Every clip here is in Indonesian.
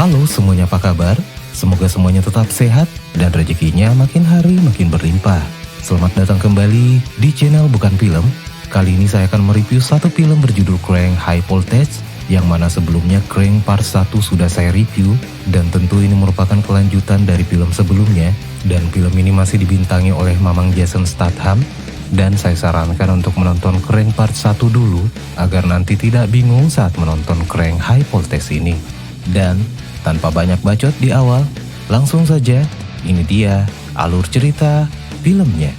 Halo semuanya, apa kabar? Semoga semuanya tetap sehat dan rezekinya makin hari makin berlimpah. Selamat datang kembali di channel Bukan Film. Kali ini saya akan mereview satu film berjudul Crank High Voltage, yang mana sebelumnya Crank Part 1 sudah saya review, dan tentu ini merupakan kelanjutan dari film sebelumnya. Dan film ini masih dibintangi oleh Mamang Jason Statham, dan saya sarankan untuk menonton Crank Part 1 dulu, agar nanti tidak bingung saat menonton Crank High Voltage ini. Dan tanpa banyak bacot di awal, langsung saja, ini dia alur cerita filmnya.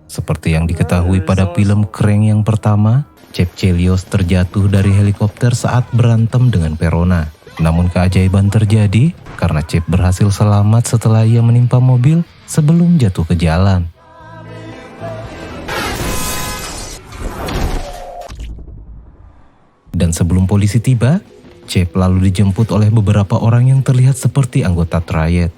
Seperti yang diketahui pada film Crank yang pertama, Chip Chelios terjatuh dari helikopter saat berantem dengan Verona. Namun keajaiban terjadi karena Chip berhasil selamat setelah ia menimpa mobil sebelum jatuh ke jalan. Dan sebelum polisi tiba, Chip lalu dijemput oleh beberapa orang yang terlihat seperti anggota Triad.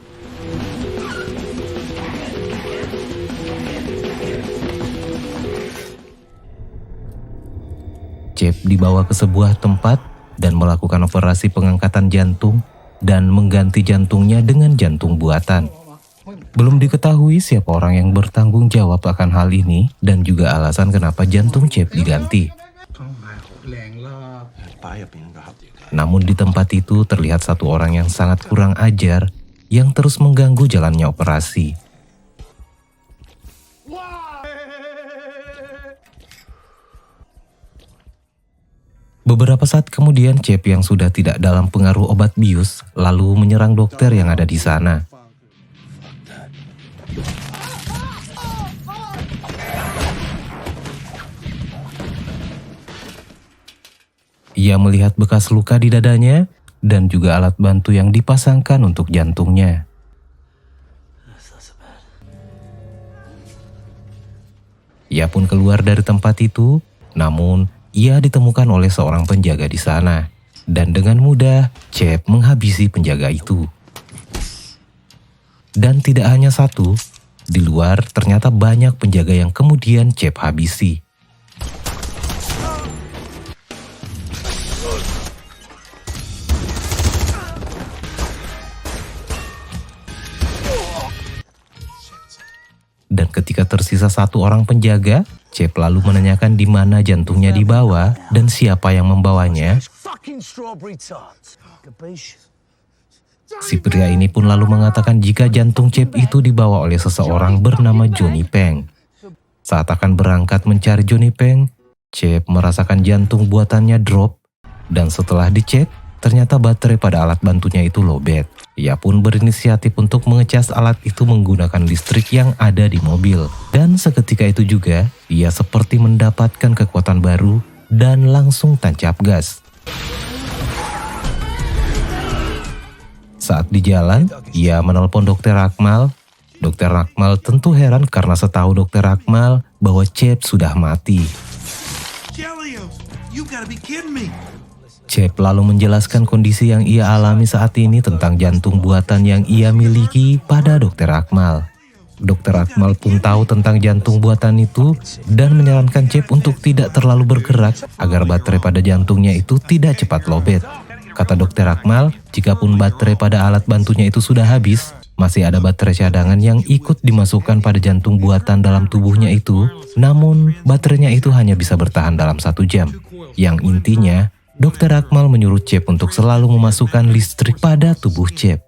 Chip dibawa ke sebuah tempat dan melakukan operasi pengangkatan jantung dan mengganti jantungnya dengan jantung buatan. Belum diketahui siapa orang yang bertanggung jawab akan hal ini dan juga alasan kenapa jantung Chip diganti. Namun di tempat itu terlihat satu orang yang sangat kurang ajar yang terus mengganggu jalannya operasi. Beberapa saat kemudian Chip yang sudah tidak dalam pengaruh obat bius lalu menyerang dokter yang ada di sana. Ia melihat bekas luka di dadanya dan juga alat bantu yang dipasangkan untuk jantungnya. Ia pun keluar dari tempat itu, namun ia ditemukan oleh seorang penjaga di sana. Dan dengan mudah, Chip menghabisi penjaga itu. Dan tidak hanya satu, di luar ternyata banyak penjaga yang kemudian Chip habisi. Dan ketika tersisa satu orang penjaga, Chip lalu menanyakan di mana jantungnya dibawa dan siapa yang membawanya. Si pria ini pun lalu mengatakan jika jantung Chip itu dibawa oleh seseorang bernama Johnny Peng. Saat akan berangkat mencari Johnny Peng, Chip merasakan jantung buatannya drop, dan setelah dicek, ternyata baterai pada alat bantunya itu lowbat. Ia pun berinisiatif untuk mengecas alat itu menggunakan listrik yang ada di mobil. Dan seketika itu juga, ia seperti mendapatkan kekuatan baru dan langsung tancap gas. Saat di jalan, ia menelpon Dr. Akmal. Dr. Akmal tentu heran karena setahu Dr. Akmal bahwa Chip sudah mati. Chip lalu menjelaskan kondisi yang ia alami saat ini tentang jantung buatan yang ia miliki pada Dr. Akmal. Dr. Akmal pun tahu tentang jantung buatan itu dan menyarankan Chip untuk tidak terlalu bergerak agar baterai pada jantungnya itu tidak cepat lowbat. Kata Dr. Akmal, jikapun baterai pada alat bantunya itu sudah habis, masih ada baterai cadangan yang ikut dimasukkan pada jantung buatan dalam tubuhnya itu, namun baterainya itu hanya bisa bertahan dalam 1 jam. Yang intinya, Dr. Akmal menyuruh Chip untuk selalu memasukkan listrik pada tubuh Chip.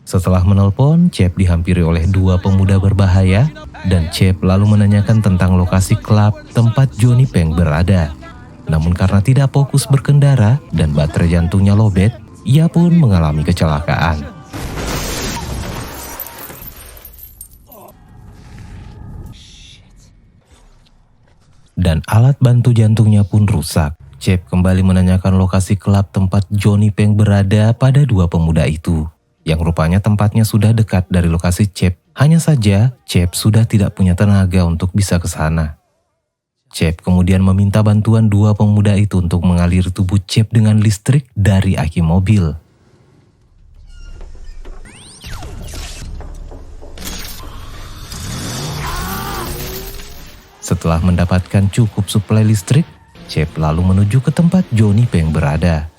Setelah menelpon, Chip dihampiri oleh 2 pemuda berbahaya, dan Chip lalu menanyakan tentang lokasi klub tempat Johnny Peng berada. Namun karena tidak fokus berkendara dan baterai jantungnya lowbat, ia pun mengalami kecelakaan. Dan alat bantu jantungnya pun rusak. Chip kembali menanyakan lokasi klub tempat Johnny Peng berada pada 2 pemuda itu, yang rupanya tempatnya sudah dekat dari lokasi Chip. Hanya saja, Chip sudah tidak punya tenaga untuk bisa ke sana. Chip kemudian meminta bantuan 2 pemuda itu untuk mengaliri tubuh Chip dengan listrik dari aki mobil. Setelah mendapatkan cukup suplai listrik, Chip lalu menuju ke tempat Johnny Peng berada.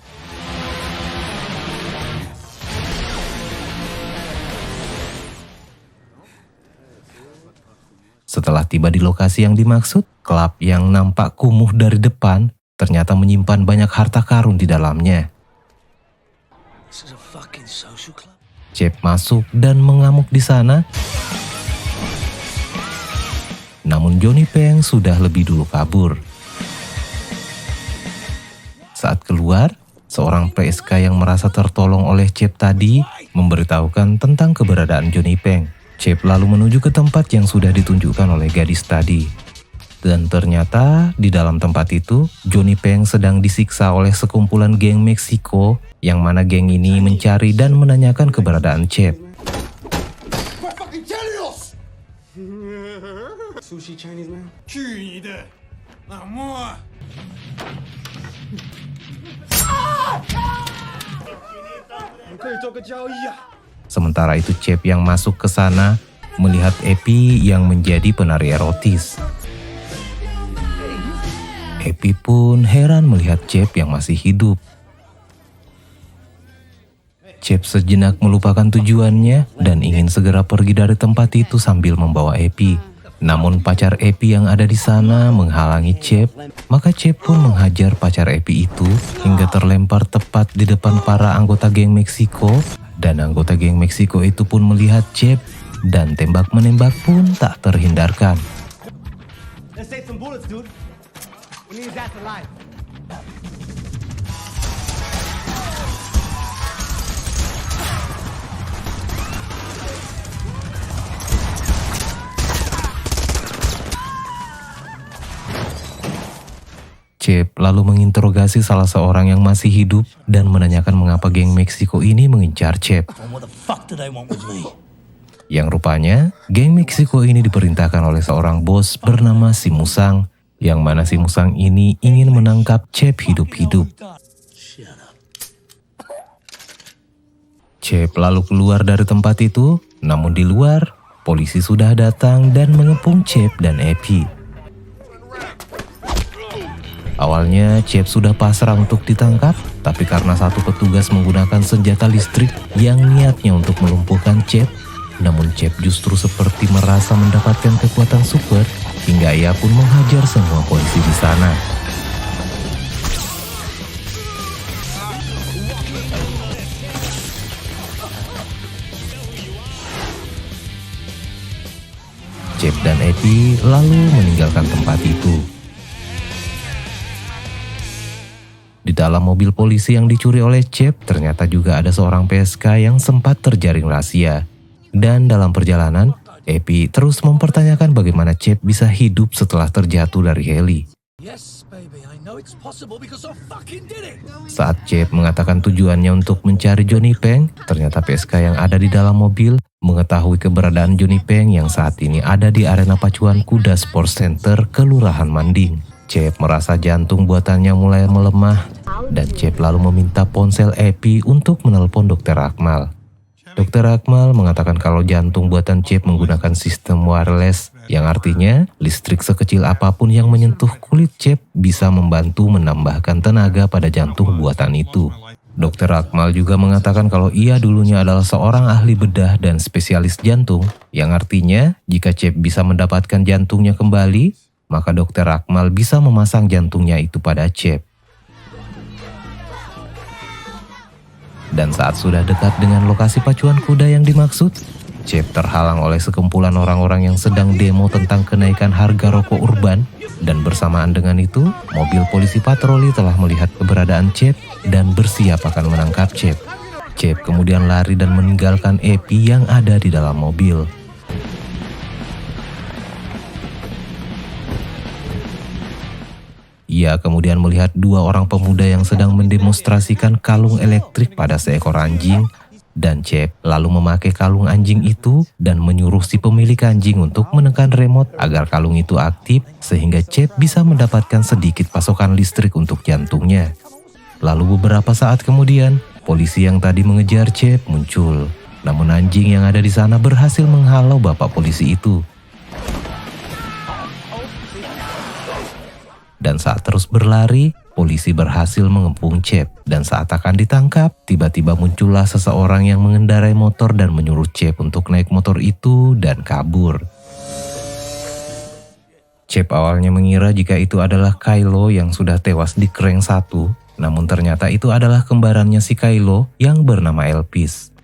Setelah tiba di lokasi yang dimaksud, klub yang nampak kumuh dari depan ternyata menyimpan banyak harta karun di dalamnya. Chip masuk dan mengamuk di sana. Namun Johnny Peng sudah lebih dulu kabur. Saat keluar, seorang PSK yang merasa tertolong oleh Chip tadi memberitahukan tentang keberadaan Johnny Peng. Chip lalu menuju ke tempat yang sudah ditunjukkan oleh gadis tadi. Dan ternyata di dalam tempat itu, Johnny Peng sedang disiksa oleh sekumpulan geng Meksiko, yang mana geng ini mencari dan menanyakan keberadaan Chip. Sushi Chinese man. Sementara itu Chip yang masuk ke sana melihat Epi yang menjadi penari erotis. Epi pun heran melihat Chip yang masih hidup. Chip sejenak melupakan tujuannya dan ingin segera pergi dari tempat itu sambil membawa Epi. Namun pacar Epi yang ada di sana menghalangi Chip, maka Chip pun menghajar pacar Epi itu hingga terlempar tepat di depan para anggota geng Meksiko, dan anggota geng Meksiko itu pun melihat Chip dan tembak-menembak pun tak terhindarkan. Chip lalu menginterogasi salah seorang yang masih hidup dan menanyakan mengapa geng Meksiko ini mengincar Chip. Yang rupanya, geng Meksiko ini diperintahkan oleh seorang bos bernama Si Musang, yang mana Si Musang ini ingin menangkap Chip hidup-hidup. Chip lalu keluar dari tempat itu, namun di luar, polisi sudah datang dan mengepung Chip dan Epi. Awalnya Chip sudah pasrah untuk ditangkap, tapi karena satu petugas menggunakan senjata listrik yang niatnya untuk melumpuhkan Chip, namun Chip justru seperti merasa mendapatkan kekuatan super hingga ia pun menghajar semua polisi di sana. Chip dan Epi lalu meninggalkan tempat itu. Di dalam mobil polisi yang dicuri oleh Chip, ternyata juga ada seorang PSK yang sempat terjaring rahasia. Dan dalam perjalanan, Epi terus mempertanyakan bagaimana Chip bisa hidup setelah terjatuh dari heli. Saat Chip mengatakan tujuannya untuk mencari Johnny Peng, ternyata PSK yang ada di dalam mobil mengetahui keberadaan Johnny Peng yang saat ini ada di arena pacuan kuda Sports Center, Kelurahan Manding. Chip merasa jantung buatannya mulai melemah dan Chip lalu meminta ponsel Epi untuk menelpon Dr. Akmal. Dr. Akmal mengatakan kalau jantung buatan Chip menggunakan sistem wireless, yang artinya listrik sekecil apapun yang menyentuh kulit Chip bisa membantu menambahkan tenaga pada jantung buatan itu. Dr. Akmal juga mengatakan kalau ia dulunya adalah seorang ahli bedah dan spesialis jantung, yang artinya jika Chip bisa mendapatkan jantungnya kembali, maka Dr. Akmal bisa memasang jantungnya itu pada Chip. Dan saat sudah dekat dengan lokasi pacuan kuda yang dimaksud, Chip terhalang oleh sekumpulan orang-orang yang sedang demo tentang kenaikan harga rokok urban, dan bersamaan dengan itu, mobil polisi patroli telah melihat keberadaan Chip dan bersiap akan menangkap Chip. Chip kemudian lari dan meninggalkan Epi yang ada di dalam mobil. Ia kemudian melihat dua orang pemuda yang sedang mendemonstrasikan kalung elektrik pada seekor anjing, dan Chip lalu memakai kalung anjing itu dan menyuruh si pemilik anjing untuk menekan remote agar kalung itu aktif sehingga Chip bisa mendapatkan sedikit pasokan listrik untuk jantungnya. Lalu beberapa saat kemudian, polisi yang tadi mengejar Chip muncul, namun anjing yang ada di sana berhasil menghalau bapak polisi itu. Dan saat terus berlari, polisi berhasil mengepung Chip. Dan saat akan ditangkap, tiba-tiba muncullah seseorang yang mengendarai motor dan menyuruh Chip untuk naik motor itu dan kabur. Chip awalnya mengira jika itu adalah Kylo yang sudah tewas di Crank 1, namun ternyata itu adalah kembarannya si Kylo yang bernama Elpis.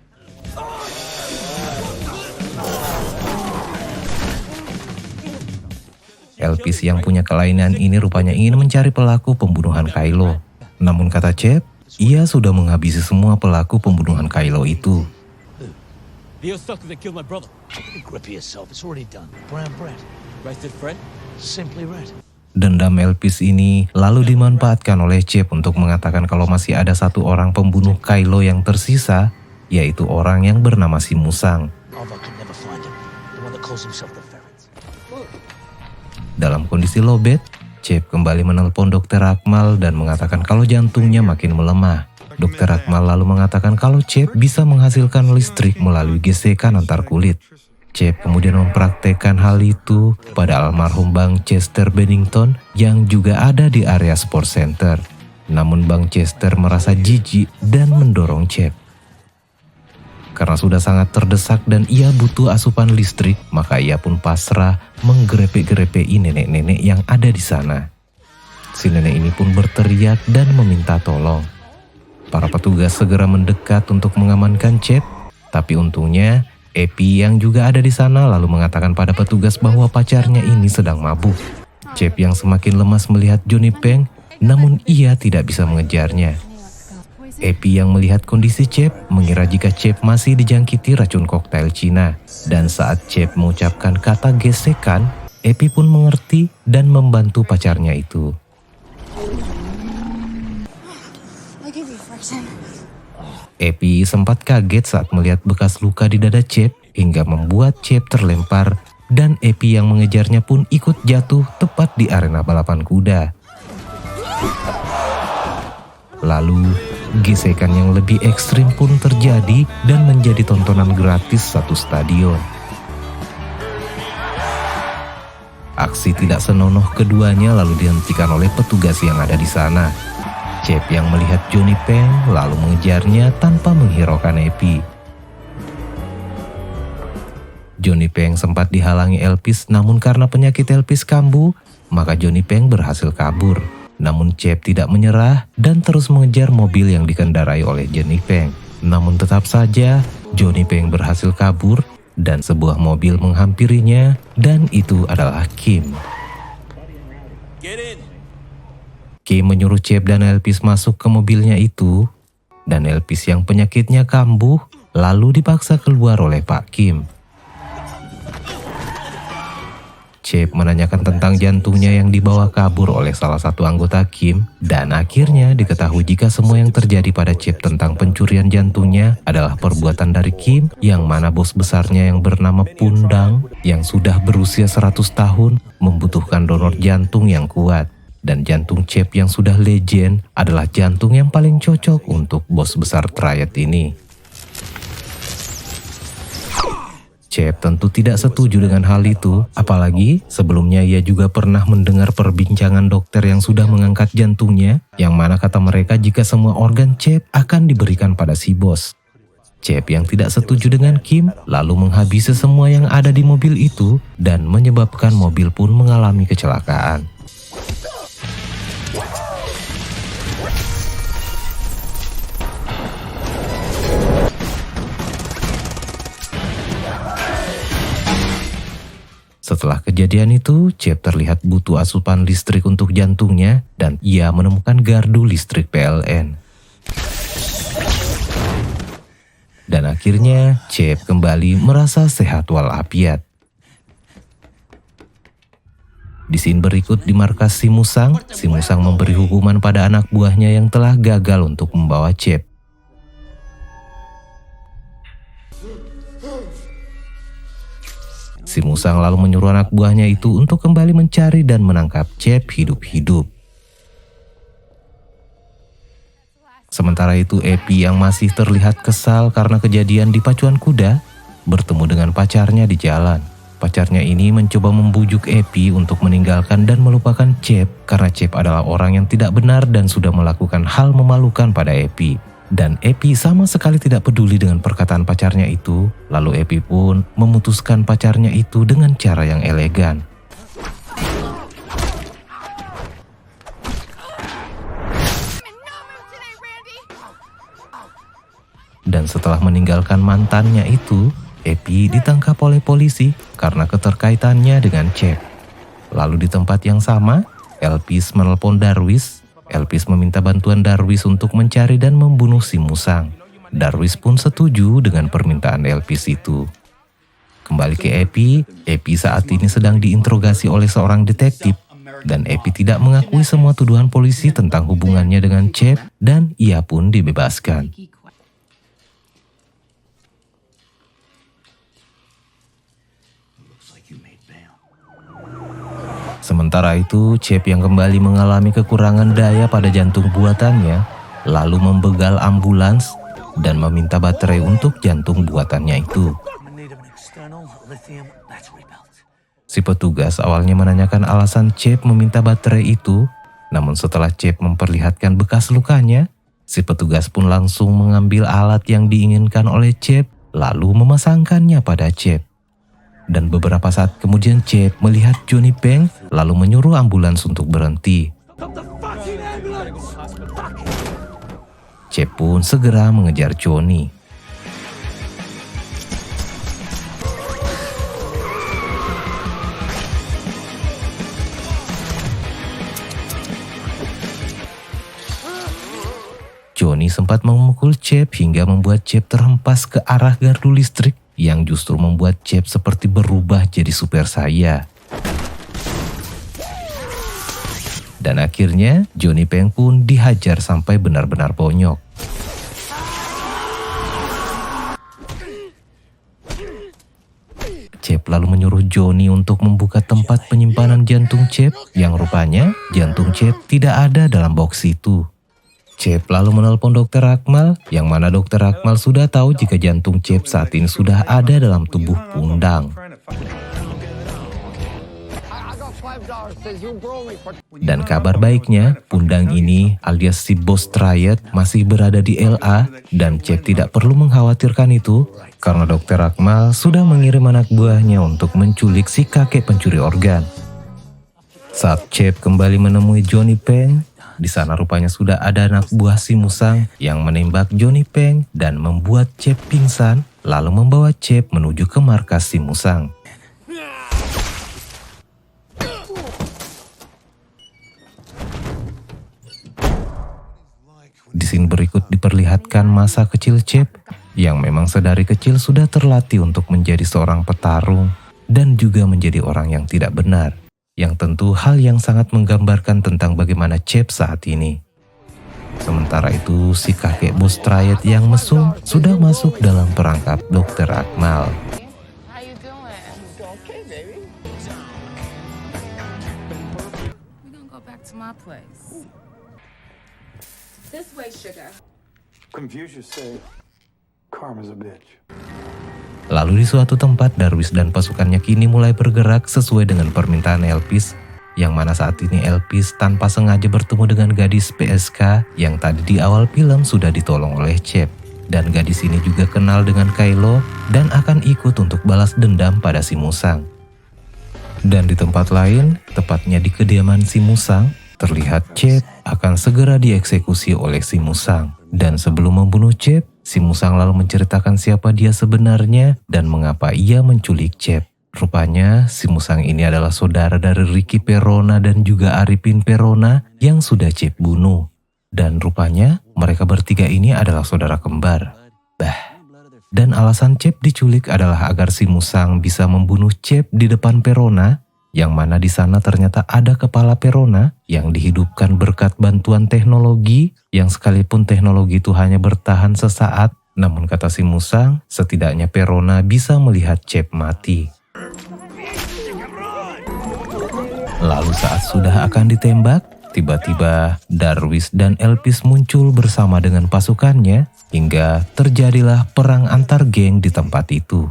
Elpis yang punya kelainan ini rupanya ingin mencari pelaku pembunuhan Kylo. Namun kata Chip, ia sudah menghabisi semua pelaku pembunuhan Kylo itu. Dendam Elpis ini lalu dimanfaatkan oleh Chip untuk mengatakan kalau masih ada satu orang pembunuh Kylo yang tersisa, yaitu orang yang bernama Si Musang. Dalam kondisi lowbat, Chip kembali menelpon Dr. Akmal dan mengatakan kalau jantungnya makin melemah. Dr. Akmal lalu mengatakan kalau Chip bisa menghasilkan listrik melalui gesekan antar kulit. Chip kemudian mempraktekkan hal itu pada almarhum Bang Chester Bennington yang juga ada di area Sport Center. Namun Bang Chester merasa jijik dan mendorong Chip. Karena sudah sangat terdesak dan ia butuh asupan listrik, maka ia pun pasrah menggerepe-gerepei nenek-nenek yang ada di sana. Si nenek ini pun berteriak dan meminta tolong. Para petugas segera mendekat untuk mengamankan Chip, tapi untungnya Epi yang juga ada di sana lalu mengatakan pada petugas bahwa pacarnya ini sedang mabuk. Chip yang semakin lemas melihat Johnny Peng, namun ia tidak bisa mengejarnya. Epi yang melihat kondisi Chip mengira jika Chip masih dijangkiti racun koktail Cina. Dan saat Chip mengucapkan kata gesekan, Epi pun mengerti dan membantu pacarnya itu. Epi sempat kaget saat melihat bekas luka di dada Chip hingga membuat Chip terlempar dan Epi yang mengejarnya pun ikut jatuh tepat di arena balapan kuda. Lalu, gesekan yang lebih ekstrim pun terjadi dan menjadi tontonan gratis satu stadion. Aksi tidak senonoh keduanya lalu dihentikan oleh petugas yang ada di sana. Chip yang melihat Johnny Peng lalu mengejarnya tanpa menghiraukan Epi. Johnny Peng sempat dihalangi Elpis, namun karena penyakit Elpis kambuh, maka Johnny Peng berhasil kabur. Namun Chip tidak menyerah dan terus mengejar mobil yang dikendarai oleh Johnny Peng. Namun tetap saja Johnny Peng berhasil kabur dan sebuah mobil menghampirinya dan itu adalah Kim. Kim menyuruh Chip dan Elpis masuk ke mobilnya itu dan Elpis yang penyakitnya kambuh lalu dipaksa keluar oleh Pak Kim. Chip menanyakan tentang jantungnya yang dibawa kabur oleh salah satu anggota Kim dan akhirnya diketahui jika semua yang terjadi pada Chip tentang pencurian jantungnya adalah perbuatan dari Kim yang mana bos besarnya yang bernama Pundang yang sudah berusia 100 tahun membutuhkan donor jantung yang kuat dan jantung Chip yang sudah legend adalah jantung yang paling cocok untuk bos besar Triad ini. Chip tentu tidak setuju dengan hal itu, apalagi sebelumnya ia juga pernah mendengar perbincangan dokter yang sudah mengangkat jantungnya, yang mana kata mereka jika semua organ Chip akan diberikan pada si bos. Chip yang tidak setuju dengan Kim lalu menghabisi semua yang ada di mobil itu dan menyebabkan mobil pun mengalami kecelakaan. Setelah kejadian itu, Chip terlihat butuh asupan listrik untuk jantungnya dan ia menemukan gardu listrik PLN. Dan akhirnya, Chip kembali merasa sehat walafiat. Di scene berikut di markas Si Musang memberi hukuman pada anak buahnya yang telah gagal untuk membawa Chip. Si Musang lalu menyuruh anak buahnya itu untuk kembali mencari dan menangkap Chip hidup-hidup. Sementara itu Epi yang masih terlihat kesal karena kejadian di pacuan kuda bertemu dengan pacarnya di jalan. Pacarnya ini mencoba membujuk Epi untuk meninggalkan dan melupakan Chip karena Chip adalah orang yang tidak benar dan sudah melakukan hal memalukan pada Epi. Dan Epi sama sekali tidak peduli dengan perkataan pacarnya itu. Lalu Epi pun memutuskan pacarnya itu dengan cara yang elegan. Dan setelah meninggalkan mantannya itu, Epi ditangkap oleh polisi karena keterkaitannya dengan Chip. Lalu di tempat yang sama, Elpis menelpon Darwis. Elpis meminta bantuan Darwis untuk mencari dan membunuh si musang. Darwis pun setuju dengan permintaan Elpis itu. Kembali ke Epi, Epi saat ini sedang diinterogasi oleh seorang detektif. Dan Epi tidak mengakui semua tuduhan polisi tentang hubungannya dengan Chip dan ia pun dibebaskan. Sementara itu, Chip yang kembali mengalami kekurangan daya pada jantung buatannya, lalu membegal ambulans dan meminta baterai untuk jantung buatannya itu. Si petugas awalnya menanyakan alasan Chip meminta baterai itu, namun setelah Chip memperlihatkan bekas lukanya, si petugas pun langsung mengambil alat yang diinginkan oleh Chip, lalu memasangkannya pada Chip. Dan beberapa saat kemudian Chip melihat Johnny Peng lalu menyuruh ambulans untuk berhenti. Chip pun segera mengejar Johnny. Johnny sempat memukul Chip hingga membuat Chip terhempas ke arah gardu listrik yang justru membuat Chip seperti berubah jadi Super Saya. Dan akhirnya Johnny Peng pun dihajar sampai benar-benar bonyok. Chip lalu menyuruh Johnny untuk membuka tempat penyimpanan jantung Chip yang rupanya jantung Chip tidak ada dalam box itu. Chip lalu menelpon Dr. Akmal, yang mana Dr. Akmal sudah tahu jika jantung Chip saat ini sudah ada dalam tubuh Pundang. Dan kabar baiknya, Pundang ini alias si bos Triad masih berada di LA dan Chip tidak perlu mengkhawatirkan itu karena Dr. Akmal sudah mengirim anak buahnya untuk menculik si kakek pencuri organ. Saat Chip kembali menemui Johnny Peng, di sana rupanya sudah ada anak buah si musang yang menembak Johnny Peng dan membuat Chip pingsan, lalu membawa Chip menuju ke markas si musang. Di scene berikut diperlihatkan masa kecil Chip yang memang sedari kecil sudah terlatih untuk menjadi seorang petarung dan juga menjadi orang yang tidak benar. Yang tentu hal yang sangat menggambarkan tentang bagaimana Chip saat ini. Sementara itu, si kakek bos Triad yang mesum sudah masuk dalam perangkap Dr. Akmal. Lalu di suatu tempat, Darwis dan pasukannya kini mulai bergerak sesuai dengan permintaan Elpis, yang mana saat ini Elpis tanpa sengaja bertemu dengan gadis PSK yang tadi di awal film sudah ditolong oleh Chip. Dan gadis ini juga kenal dengan Kylo dan akan ikut untuk balas dendam pada si musang. Dan di tempat lain, tepatnya di kediaman si musang, terlihat Chip akan segera dieksekusi oleh si musang. Dan sebelum membunuh Chip, si musang lalu menceritakan siapa dia sebenarnya dan mengapa ia menculik Chip. Rupanya si musang ini adalah saudara dari Ricky Perona dan juga Arifin Perona yang sudah Chip bunuh. Dan rupanya mereka bertiga ini adalah saudara kembar. Dan alasan Chip diculik adalah agar si musang bisa membunuh Chip di depan Perona, yang mana di sana ternyata ada kepala Perona yang dihidupkan berkat bantuan teknologi, yang sekalipun teknologi itu hanya bertahan sesaat, namun kata si musang, setidaknya Perona bisa melihat Chip mati. Lalu saat sudah akan ditembak, tiba-tiba Darwis dan Elpis muncul bersama dengan pasukannya, hingga terjadilah perang antar geng di tempat itu.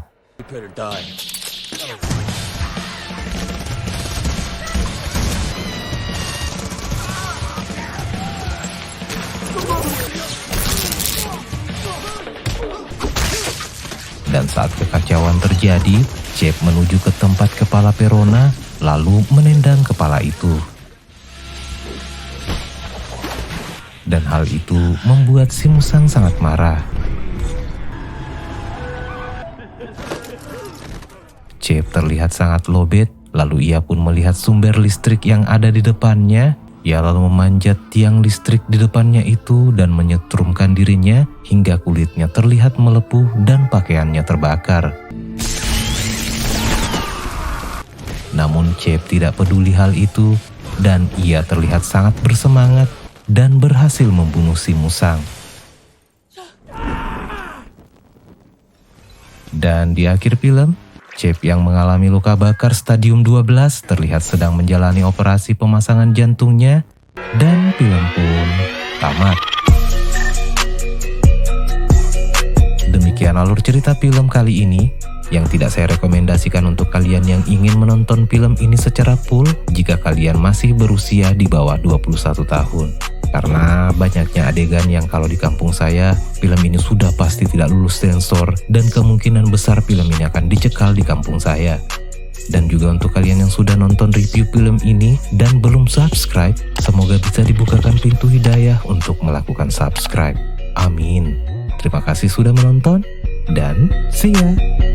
Dan saat kekacauan terjadi, Chip menuju ke tempat kepala Perona lalu menendang kepala itu. Dan hal itu membuat si musang sangat marah. Chip terlihat sangat lobet, lalu ia pun melihat sumber listrik yang ada di depannya. Ia lalu memanjat tiang listrik di depannya itu dan menyetrumkan dirinya hingga kulitnya terlihat melepuh dan pakaiannya terbakar. Namun Chip tidak peduli hal itu dan ia terlihat sangat bersemangat dan berhasil membunuh si musang. Dan di akhir film, Chip yang mengalami luka bakar stadium 12 terlihat sedang menjalani operasi pemasangan jantungnya dan film pun tamat. Demikian alur cerita film kali ini yang tidak saya rekomendasikan untuk kalian yang ingin menonton film ini secara full jika kalian masih berusia di bawah 21 tahun. Karena banyaknya adegan yang kalau di kampung saya, film ini sudah pasti tidak lulus sensor dan kemungkinan besar film ini akan dicekal di kampung saya. Dan juga untuk kalian yang sudah nonton review film ini dan belum subscribe, semoga bisa dibukakan pintu hidayah untuk melakukan subscribe. Amin. Terima kasih sudah menonton dan see ya.